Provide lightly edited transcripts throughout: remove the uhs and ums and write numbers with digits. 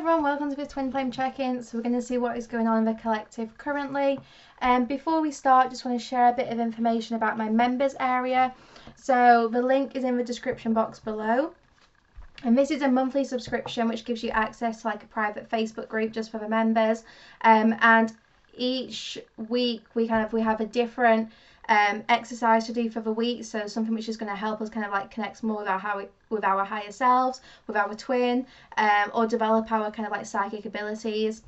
everyone, welcome to this twin flame check-in. So we're going to see what is going on in the collective currently. Before we start, just want to share a bit of information about my members area. So the link is in the description box below. And this is a monthly subscription which gives you access to like a private Facebook group just for the members. And each week we have a different exercise to do for the week, so something which is going to help us kind of like connect more with our higher selves, with our twin, or develop our kind of like psychic abilities.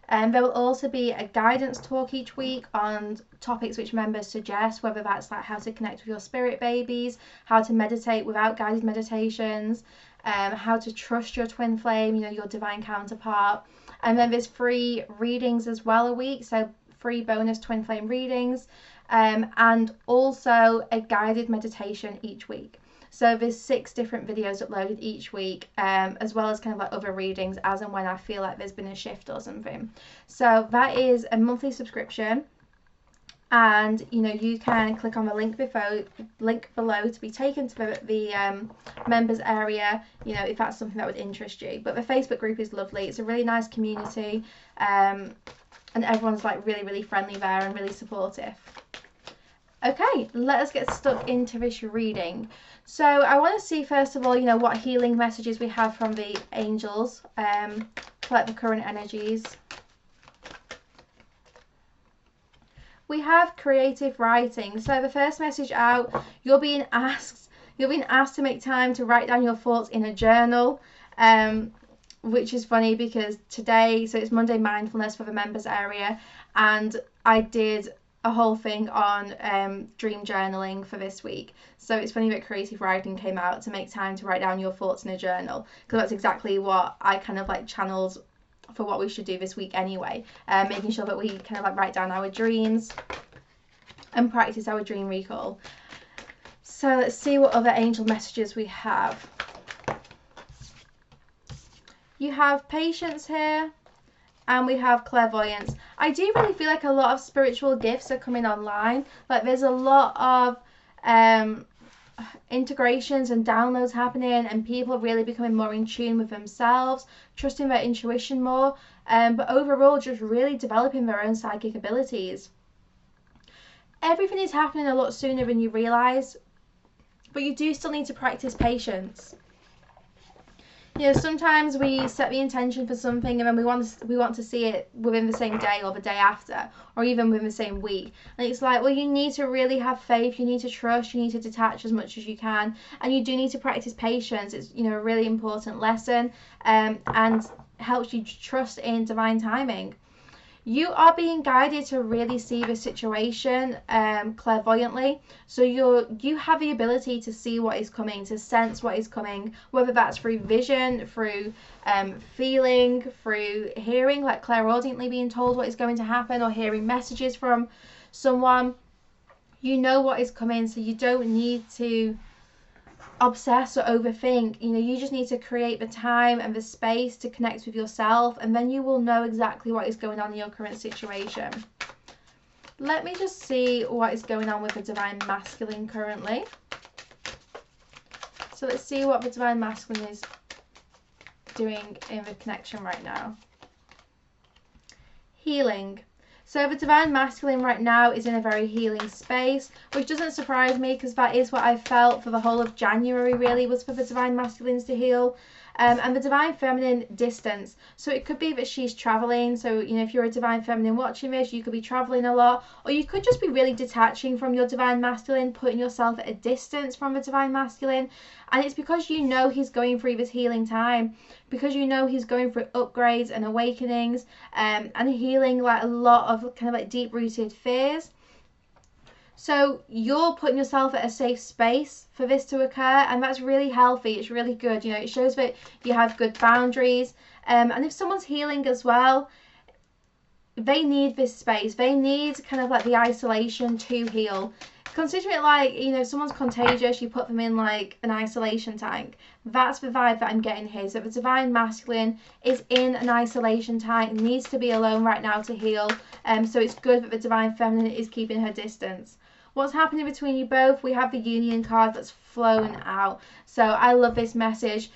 There will also be a guidance talk each week on topics which members suggest, whether that's like how to connect with your spirit babies, how to meditate without guided meditations, how to trust your twin flame, your divine counterpart. And then there's free readings as well a week, so free bonus twin flame readings, and also a guided meditation each week. So there's 6 different videos uploaded each week, as well as kind of like other readings as and when I feel like there's been a shift or something. So that is a monthly subscription, and you can click on the link below to be taken to the members area, if that's something that would interest you. But the Facebook group is lovely. It's a really nice community, and everyone's like really friendly there and really supportive. Okay, let us get stuck into this reading. So I want to see first of all, what healing messages we have from the angels, for like the current energies. We have creative writing. So the first message out, you're being asked to make time to write down your thoughts in a journal, which is funny because today, so it's Monday mindfulness for the members area, and I did a whole thing on dream journaling for this week. So it's funny that creative writing came out, to make time to write down your thoughts in a journal, because that's exactly what I kind of like channeled for what we should do this week anyway, making sure that we kind of like write down our dreams and practice our dream recall. So let's see what other angel messages we have. You have patience here, and we have clairvoyance. I do really feel like a lot of spiritual gifts are coming online. Like there's a lot of integrations and downloads happening, and people really becoming more in tune with themselves, trusting their intuition more, but overall just really developing their own psychic abilities. Everything is happening a lot sooner than you realize, but you do still need to practice patience. Sometimes we set the intention for something and then we want to see it within the same day or the day after, or even within the same week. And it's like, well, you need to really have faith, you need to trust, you need to detach as much as you can, and you do need to practice patience. It's a really important lesson, and helps you trust in divine timing. You are being guided to really see the situation clairvoyantly. So you have the ability to see what is coming, to sense what is coming, whether that's through vision, through feeling, through hearing, like clairaudiently being told what is going to happen, or hearing messages from someone. You know what is coming, so you don't need to obsess or overthink. You just need to create the time and the space to connect with yourself, and then you will know exactly what is going on in your current situation. Let me just see what is going on with the divine masculine currently. So let's see what the divine masculine is doing in the connection right now. Healing. So the divine masculine right now is in a very healing space, which doesn't surprise me, because that is what I felt for the whole of January, really, was for the divine masculines to heal. And the divine feminine, distance. So it could be that she's traveling. So, if you're a divine feminine watching this, you could be traveling a lot, or you could just be really detaching from your divine masculine, putting yourself at a distance from the divine masculine. And it's because he's going through this healing time, because he's going through upgrades and awakenings, and healing like a lot of kind of like deep-rooted fears. So you're putting yourself at a safe space for this to occur, and that's really healthy. It's really good. It shows that you have good boundaries. And if someone's healing as well, they need this space. They need kind of like the isolation to heal. Consider it like, if someone's contagious, you put them in like an isolation tank. That's the vibe that I'm getting here. So the divine masculine is in an isolation tank, needs to be alone right now to heal. So it's good that the divine feminine is keeping her distance. What's happening between you both? We have the union card that's flown out. So I love this message.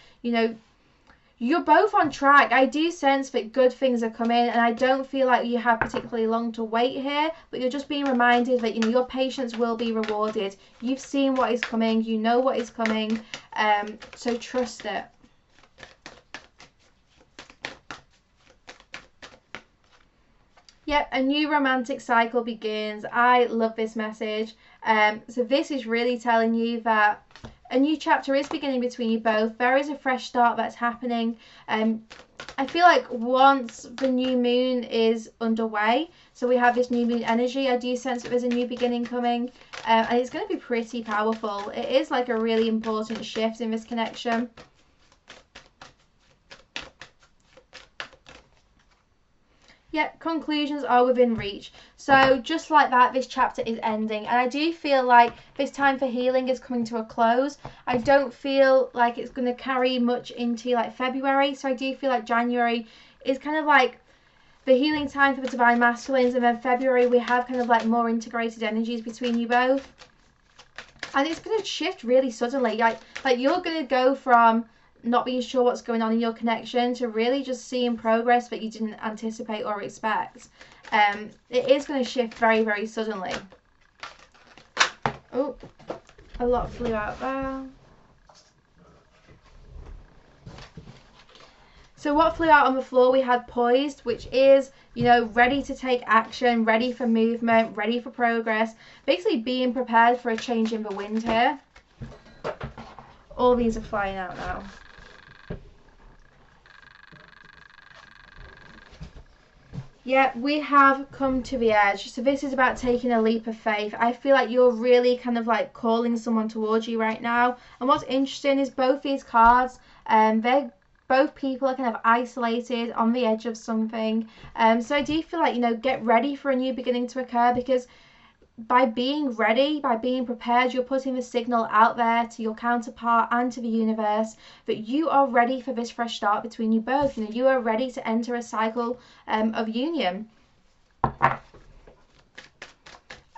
you're both on track. I do sense that good things are coming, and I don't feel like you have particularly long to wait here, but you're just being reminded that, you know, your patience will be rewarded. You've seen what is coming, you know what is coming, so trust it. Yep, a new romantic cycle begins. I love this message. So this is really telling you that a new chapter is beginning between you both. There is a fresh start that's happening. I feel like once the new moon is underway, so we have this new moon energy, I do sense that there's a new beginning coming, and it's going to be pretty powerful. It is like a really important shift in this connection. Yep, conclusions are within reach. So just like that, this chapter is ending. And I do feel like this time for healing is coming to a close. I don't feel like it's going to carry much into like February. So I do feel like January is kind of like the healing time for the Divine Masculines. And then February we have kind of like more integrated energies between you both. And it's going to shift really suddenly. Like you're going to go from not being sure what's going on in your connection to really just seeing progress that you didn't anticipate or expect. It is going to shift very, very suddenly. Oh, a lot flew out there. So what flew out on the floor, we had poised, which is, you know, ready to take action, ready for movement, ready for progress. Basically being prepared for a change in the wind here. All these are flying out now. Yeah, we have come to the edge. So this is about taking a leap of faith. I feel like you're really kind of like calling someone towards you right now. And what's interesting is both these cards, both people are kind of isolated on the edge of something. So I do feel like, you know, get ready for a new beginning to occur, because by being ready, by being prepared, you're putting the signal out there to your counterpart and to the universe that you are ready for this fresh start between you both. You know, you are ready to enter a cycle of union.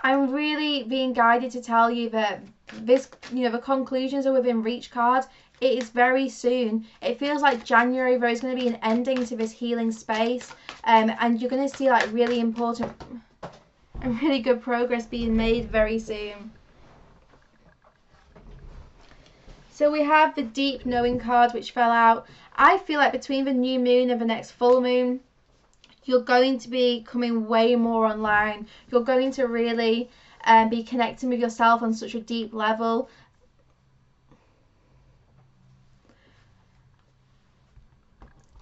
I'm really being guided to tell you that this, you know, the conclusions are within reach card. It is very soon. It feels like January there is going to be an ending to this healing space, and you're going to see like really important and really good progress being made very soon. So we have the deep knowing card which fell out. I feel like between the new moon and the next full moon, you're going to be coming way more online. You're going to really be connecting with yourself on such a deep level.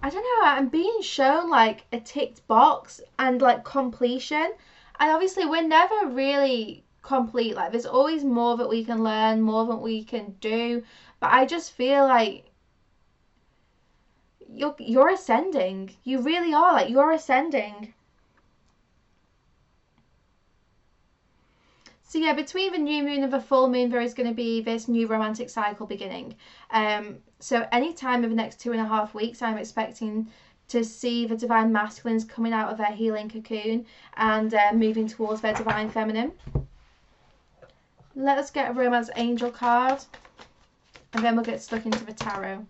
I don't know, I'm being shown like a ticked box and like completion. And obviously we're never really complete. Like there's always more that we can learn, more that we can do. But I just feel like you're ascending. You really are. Like you're ascending. So yeah, between the new moon and the full moon, there is going to be this new romantic cycle beginning. So any time over the next 2.5 weeks, I'm expecting to see the Divine Masculines coming out of their healing cocoon and moving towards their Divine Feminine. Let us get a Romance Angel card, and then we'll get stuck into the tarot.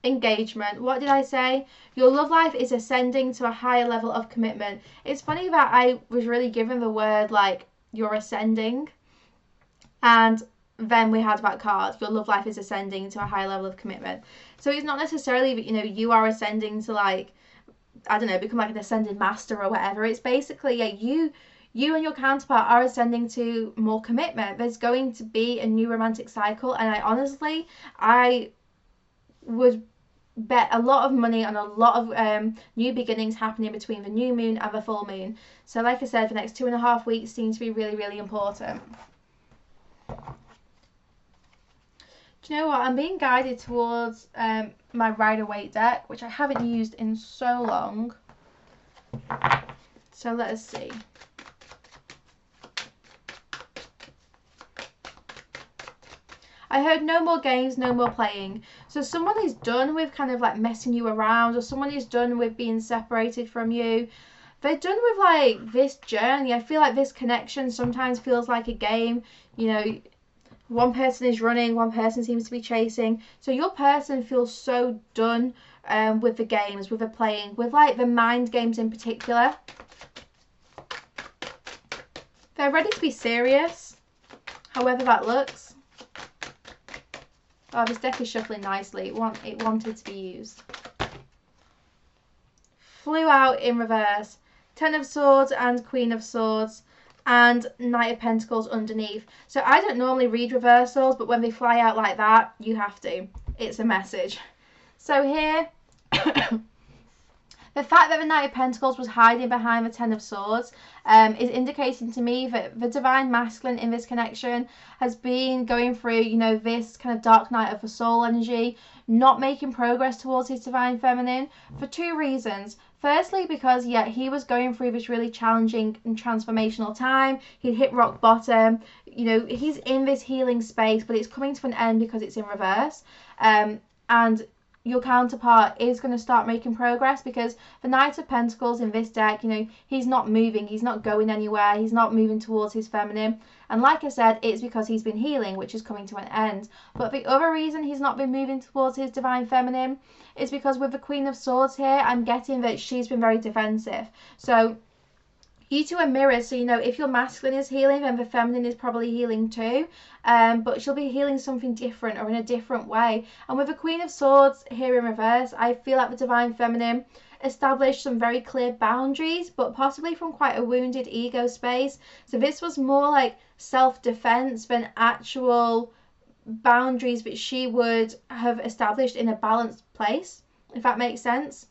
Engagement. What did I say? Your love life is ascending to a higher level of commitment. It's funny that I was really given the word like you're ascending, and then we had that card, your love life is ascending to a higher level of commitment. So it's not necessarily that, you know, you are ascending to like, I don't know, become like an ascended master or whatever. It's basically, yeah, you and your counterpart are ascending to more commitment. There's going to be a new romantic cycle, and I would bet a lot of money on a lot of new beginnings happening between the new moon and the full moon. So like I said, the next 2.5 weeks seem to be really, really important. Do you know what? I'm being guided towards my Rider-Waite deck, which I haven't used in so long. So let us see. I heard no more games, no more playing. So someone is done with kind of like messing you around, or someone is done with being separated from you. They're done with like this journey. I feel like this connection sometimes feels like a game. You know, One person is running, one person seems to be chasing. So your person feels so done with the games, with the playing, with like the mind games in particular. They're ready to be serious, however that looks. Oh, this deck is shuffling nicely. It wanted to be used. Flew out in reverse. Ten of Swords and Queen of Swords. And Knight of Pentacles underneath. So I don't normally read reversals, but when they fly out like that, you have to. It's a message. So here, the fact that the Knight of Pentacles was hiding behind the Ten of Swords is indicating to me that the Divine Masculine in this connection has been going through, you know, this kind of dark night of the soul energy, not making progress towards his Divine Feminine for two reasons. Firstly, because, yeah, he was going through this really challenging and transformational time. He'd hit rock bottom. You know, he's in this healing space, but it's coming to an end because it's in reverse. And your counterpart is going to start making progress, because the Knight of Pentacles in this deck, you know, he's not moving, he's not going anywhere, he's not moving towards his feminine. And like I said, it's because he's been healing, which is coming to an end. But the other reason he's not been moving towards his Divine Feminine is because with the Queen of Swords here, I'm getting that she's been very defensive. So you two are mirrors, so you know, if your masculine is healing, then the feminine is probably healing too. But she'll be healing something different or in a different way. And with the Queen of Swords here in reverse, I feel like the Divine Feminine established some very clear boundaries, but possibly from quite a wounded ego space. So this was more like self-defense than actual boundaries that she would have established in a balanced place, if that makes sense.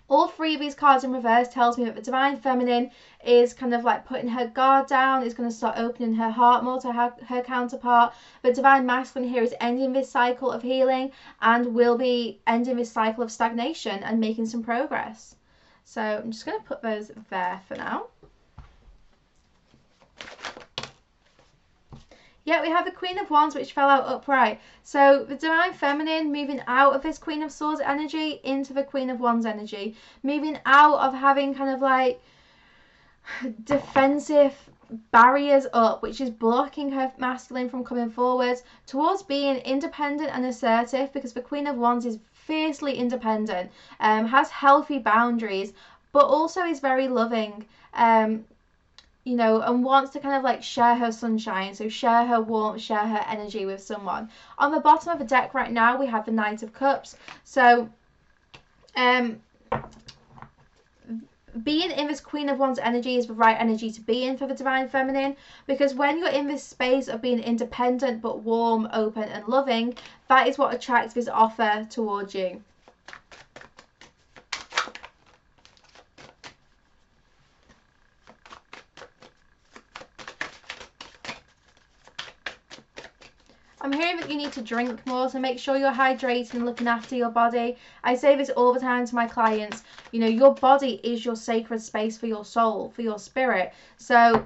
All three of these cards in reverse tells me that the Divine Feminine is kind of like putting her guard down, is going to start opening her heart more to her counterpart. The Divine Masculine here is ending this cycle of healing and will be ending this cycle of stagnation and making some progress. So I'm just going to put those there for now. Yeah, we have the Queen of Wands, which fell out upright. So the Divine Feminine moving out of this Queen of Swords energy into the Queen of Wands energy. Moving out of having kind of like defensive barriers up, which is blocking her masculine from coming forwards, towards being independent and assertive, because the Queen of Wands is fiercely independent, has healthy boundaries, but also is very loving. You know, and wants to kind of like share her sunshine, so share her warmth, share her energy with someone. On the bottom of the deck right now, we have the Knight of Cups. So, being in this Queen of Wands energy is the right energy to be in for the Divine Feminine, because when you're in this space of being independent but warm, open and loving, that is what attracts this offer towards you. I'm hearing that you need to drink more, so make sure you're hydrating and looking after your body. I say this all the time to my clients. You know, your body is your sacred space for your soul, for your spirit. So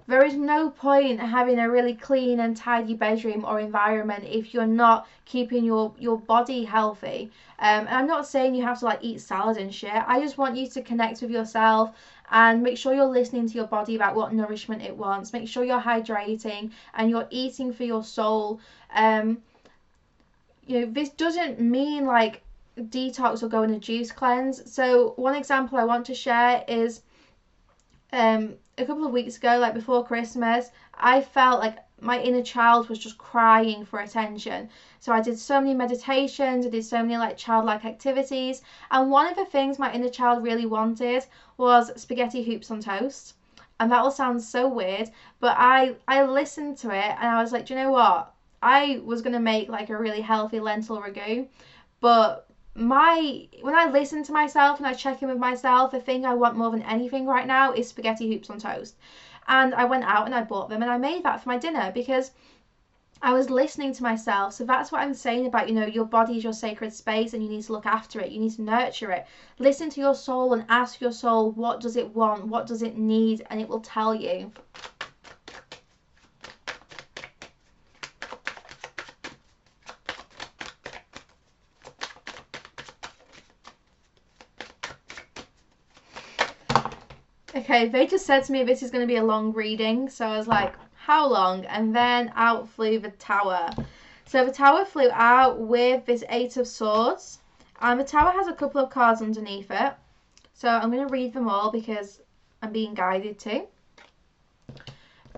there is no point having a really clean and tidy bedroom or environment if you're not keeping your body healthy. And I'm not saying you have to like eat salad and shit. I just want you to connect with yourself and make sure you're listening to your body about what nourishment it wants. Make sure you're hydrating and you're eating for your soul. You know, this doesn't mean like detox or go on a juice cleanse. So one example I want to share is a couple of weeks ago, like before Christmas, I felt like my inner child was just crying for attention. So I did so many meditations, I did so many like childlike activities, and one of the things my inner child really wanted was spaghetti hoops on toast. And that will sound so weird, but I listened to it and I was like, do you know what? I was going to make like a really healthy lentil ragu, but when I listen to myself and I check in with myself, the thing I want more than anything right now is spaghetti hoops on toast. And I went out and I bought them and I made that for my dinner because I was listening to myself. So that's what I'm saying about, you know, your body is your sacred space and you need to look after it. You need to nurture it. Listen to your soul and ask your soul, what does it want? What does it need? And it will tell you. Okay, they just said to me this is going to be a long reading, so I was like, how long, and then out flew the Tower. So the Tower flew out with this Eight of Swords, and the Tower has a couple of cards underneath it. So I'm going to read them all because I'm being guided to.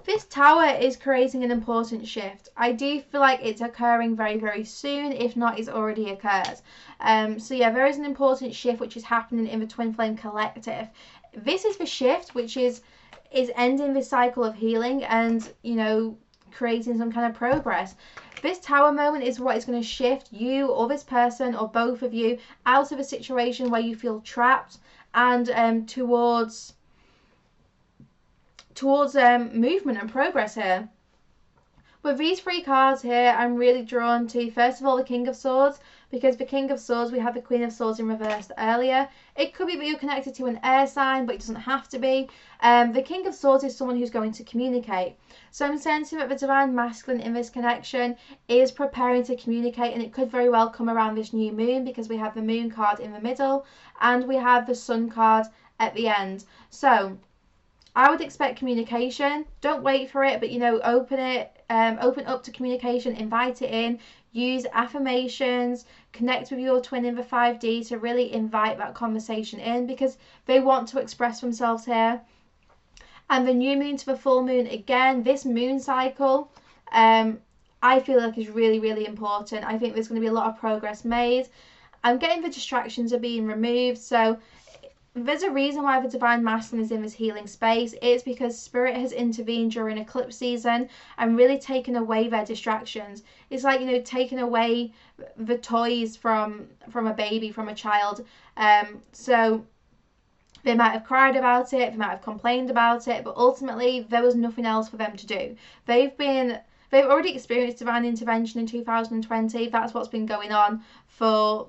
This Tower is creating an important shift. I do feel like it's occurring very, very soon. If not, it's already occurred. So yeah, there is an important shift which is happening in the Twin Flame Collective. This is the shift which is ending this cycle of healing and, you know, creating some kind of progress. This Tower moment is what is going to shift you or this person or both of you out of a situation where you feel trapped and towards movement and progress here. With these three cards here, I'm really drawn to, first of all, the King of Swords, because the King of Swords, we had the Queen of Swords in reverse earlier. It could be that you're connected to an air sign, but it doesn't have to be. The King of Swords is someone who's going to communicate. So I'm sensing that the Divine Masculine in this connection is preparing to communicate, and it could very well come around this new moon, because we have the Moon card in the middle, and we have the Sun card at the end. So I would expect communication. Don't wait for it, but, you know, open up to communication, invite it in, use affirmations, connect with your twin in the 5D to really invite that conversation in, because they want to express themselves here. And the new moon to the full moon, again, this moon cycle, I feel like is really, really important. I think there's going to be a lot of progress made. I'm getting the distractions are being removed, so there's a reason why the Divine Masculine is in this healing space. It's because Spirit has intervened during eclipse season and really taken away their distractions. It's like, you know, taking away the toys from a baby, from a child. So they might have cried about it, they might have complained about it, but ultimately there was nothing else for them to do. They've already experienced divine intervention in 2020. That's what's been going on for,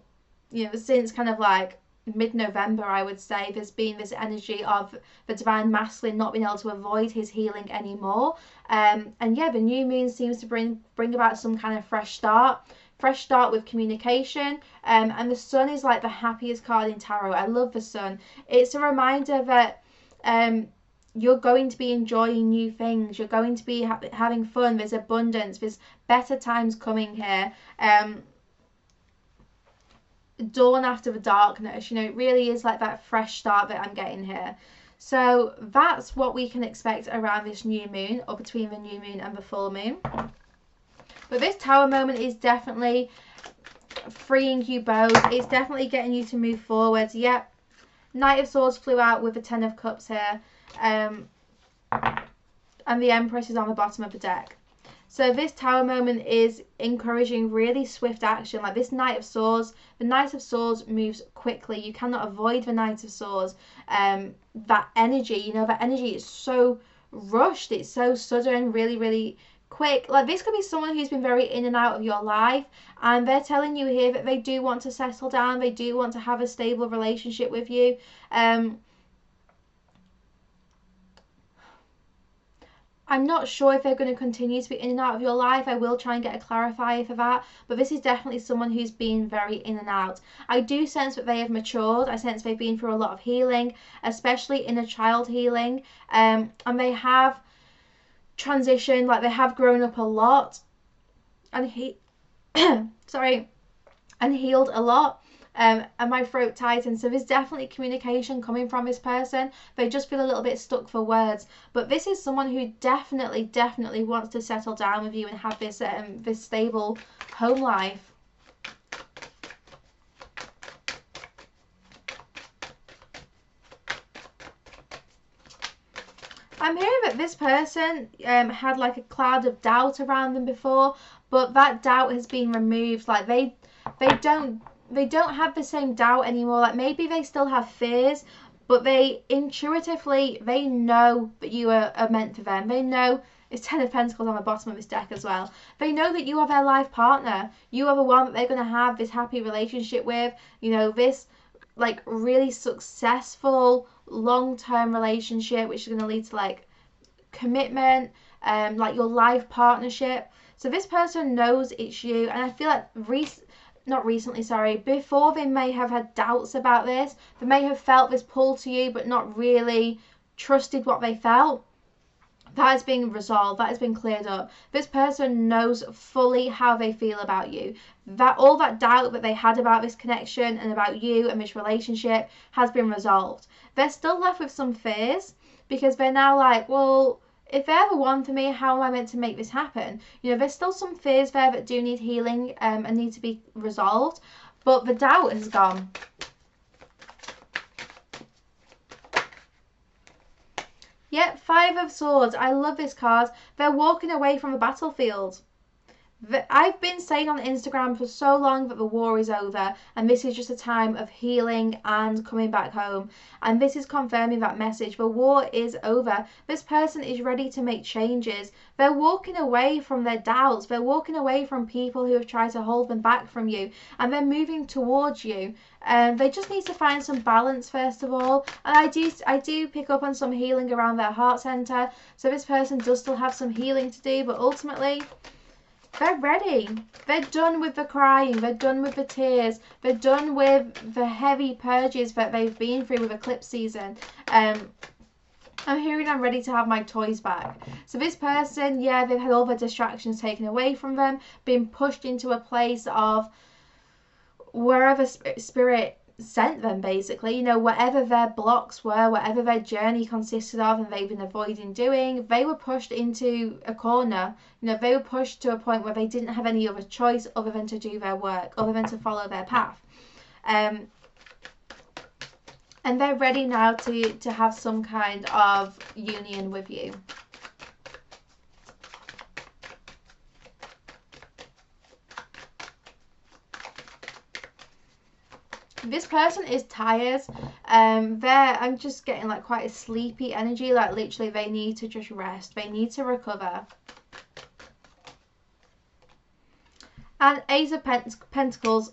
you know, since kind of like mid-November, I would say. There's been this energy of the Divine Masculine not being able to avoid his healing anymore, and yeah, the new moon seems to bring about some kind of fresh start with communication, and the Sun is like the happiest card in tarot. I love the Sun. It's a reminder that you're going to be enjoying new things, you're going to be having fun, there's abundance, there's better times coming here. Dawn after the darkness, you know, it really is like that fresh start that I'm getting here. So that's what we can expect around this new moon, or between the new moon and the full moon. But this Tower moment is definitely freeing you both. It's definitely getting you to move forward. Yep, Knight of Swords flew out with the Ten of Cups here, and the Empress is on the bottom of the deck. So this Tower moment is encouraging really swift action. Like this Knight of Swords, the Knight of Swords moves quickly. You cannot avoid the Knight of Swords. That energy, you know, that energy is so rushed. It's so sudden, really, really quick. Like this could be someone who's been very in and out of your life, and they're telling you here that they do want to settle down. They do want to have a stable relationship with you. I'm not sure if they're going to continue to be in and out of your life. I will try and get a clarifier for that. But this is definitely someone who's been very in and out. I do sense that they have matured. I sense they've been through a lot of healing, especially inner child healing. And they have transitioned, like they have grown up a lot. And and healed a lot. And my throat tightens. So there's definitely communication coming from this person. They just feel a little bit stuck for words. But this is someone who definitely wants to settle down with you and have this this stable home life. I'm hearing that this person had like a cloud of doubt around them before, but that doubt has been removed. Like they don't have the same doubt anymore. Like maybe they still have fears, but they intuitively, they know that you are meant for them. They know, it's Ten of Pentacles on the bottom of this deck as well. They know that you are their life partner. You are the one that they're going to have this happy relationship with. You know, this like really successful long-term relationship, which is going to lead to like commitment, like your life partnership. So this person knows it's you, and I feel like before they may have had doubts about this. They may have felt this pull to you but not really trusted what they felt. that has been resolved, that has been cleared up. This person knows fully how they feel about you. That all that doubt that they had about this connection and about you and this relationship has been resolved. They're still left with some fears because they're now like, well, if they ever one for me, how am I meant to make this happen? You know, there's still some fears there that do need healing and need to be resolved, but the doubt has gone. Yep, Five of Swords. I love this card. They're walking away from the battlefield. I've been saying on Instagram for so long that the war is over and this is just a time of healing and coming back home. And this is confirming that message. The war is over. This person is ready to make changes. They're walking away from their doubts. They're walking away from people who have tried to hold them back from you. And they're moving towards you. They just need to find some balance first of all. And I do pick up on some healing around their heart center. So this person does still have some healing to do. But ultimately, they're ready. They're done with the crying. They're done with the tears. They're done with the heavy purges that they've been through with eclipse season. I'm hearing I'm ready to have my toys back. So this person, yeah, they've had all the distractions taken away from them, been pushed into a place of wherever spirit sent them, basically. You know, whatever their blocks were, whatever their journey consisted of and they've been avoiding doing, they were pushed into a corner. You know, they were pushed to a point where they didn't have any other choice other than to do their work, other than to follow their path. And they're ready now to have some kind of union with you. This person is tired. I'm just getting like quite a sleepy energy, like literally they need to just rest, they need to recover. And Ace of Pentacles.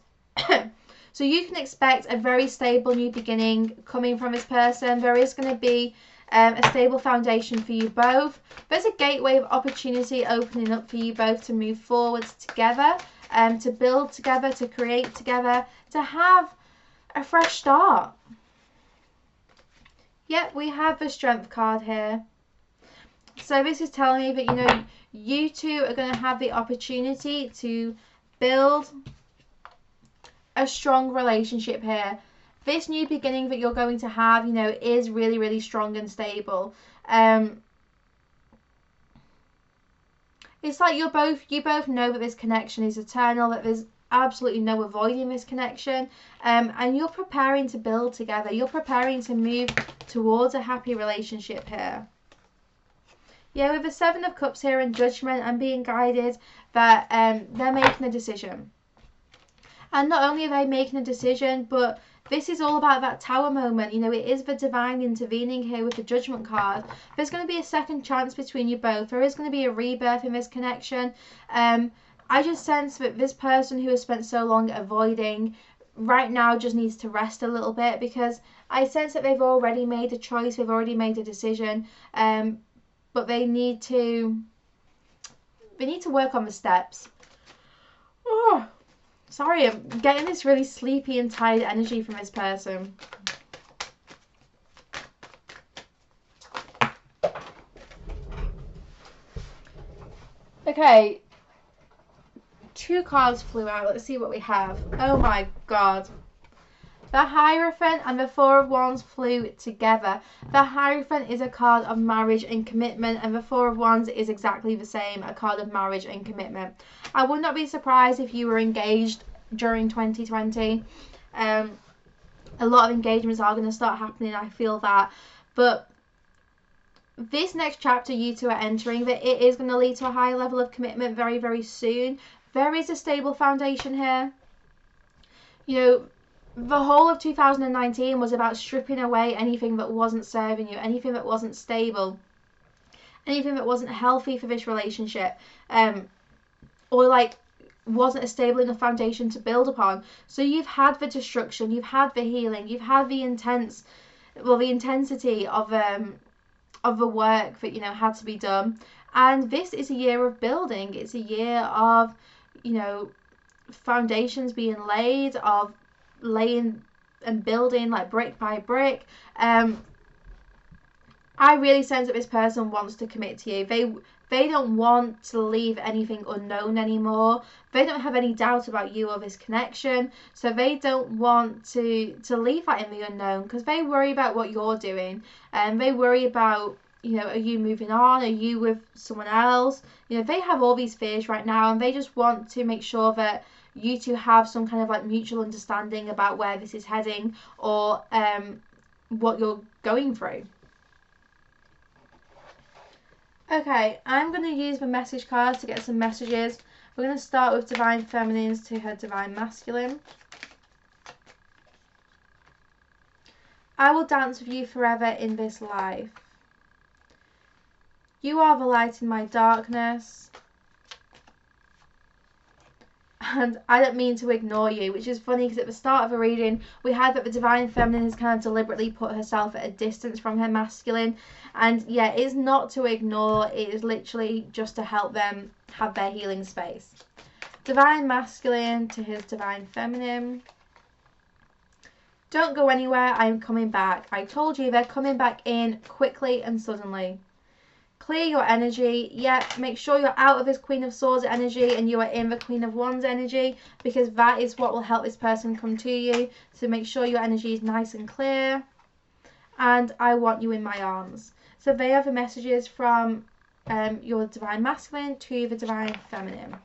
So you can expect a very stable new beginning coming from this person. There is going to be a stable foundation for you both. There's a gateway of opportunity opening up for you both to move forwards together, to build together, to create together, to have a fresh start. Yep, we have the Strength card here. So this is telling me that, you know, you two are going to have the opportunity to build a strong relationship here. This new beginning that you're going to have, you know, is really, really strong and stable. It's like you both know that this connection is eternal, that there's absolutely no avoiding this connection, and you're preparing to build together. You're preparing to move towards a happy relationship here. Yeah, with the Seven of Cups here and Judgment, I'm being guided that they're making a decision. And not only are they making a decision, but this is all about that Tower moment. You know, it is the divine intervening here with the Judgment card. There's going to be a second chance between you both. There is going to be a rebirth in this connection. I just sense that this person who has spent so long avoiding right now just needs to rest a little bit, because I sense that they've already made a choice, they've already made a decision, but they need to work on the steps. Oh, sorry, I'm getting this really sleepy and tired energy from this person. Okay. 2 cards flew out. Let's see what we have. Oh my god. The Hierophant and the Four of Wands flew together. The Hierophant is a card of marriage and commitment, and the Four of Wands is exactly the same, a card of marriage and commitment. I would not be surprised if you were engaged during 2020. A lot of engagements are going to start happening, I feel that. But this next chapter you two are entering, that it is going to lead to a higher level of commitment very, very soon. There is a stable foundation here. You know, the whole of 2019 was about stripping away anything that wasn't serving you, anything that wasn't stable, anything that wasn't healthy for this relationship, or like wasn't a stable enough foundation to build upon. So you've had the destruction, you've had the healing, you've had the intensity of the work that, you know, had to be done. And this is a year of building. It's a year of, you know, foundations being laid, of laying and building like brick by brick. And I really sense that this person wants to commit to you. They don't want to leave anything unknown anymore. They don't have any doubt about you or this connection, so they don't want to leave that in the unknown, because they worry about what you're doing, and they worry about, you know, are you moving on? Are you with someone else? You know, they have all these fears right now, and they just want to make sure that you two have some kind of like mutual understanding about where this is heading, or what you're going through. Okay, I'm going to use the message cards to get some messages. We're going to start with Divine Feminines to her Divine Masculine. I will dance with you forever in this life. You are the light in my darkness. And I don't mean to ignore you, which is funny because at the start of the reading we had that the Divine Feminine has kind of deliberately put herself at a distance from her masculine, and yeah, it's not to ignore, it is literally just to help them have their healing space. Divine Masculine to his Divine Feminine. Don't go anywhere, I'm coming back. I told you they're coming back in quickly and suddenly. Clear your energy. Yep, make sure you're out of this Queen of Swords energy and you are in the Queen of Wands energy, because that is what will help this person come to you. So make sure your energy is nice and clear. And I want you in my arms. So they are the messages from your Divine Masculine to the Divine Feminine.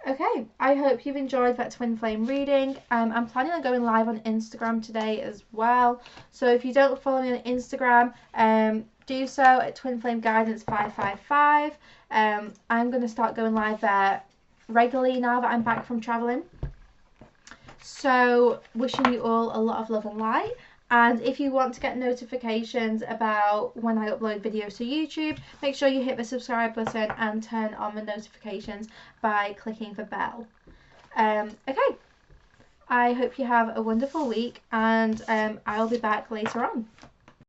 Okay, I hope you've enjoyed that twin flame reading. I'm planning on going live on Instagram today as well. So if you don't follow me on Instagram, do so at Twin Flame Guidance 555. I'm going to start going live there regularly now that I'm back from travelling. So wishing you all a lot of love and light. And if you want to get notifications about when I upload videos to YouTube, make sure you hit the subscribe button and turn on the notifications by clicking the bell. Okay, I hope you have a wonderful week, and I'll be back later on.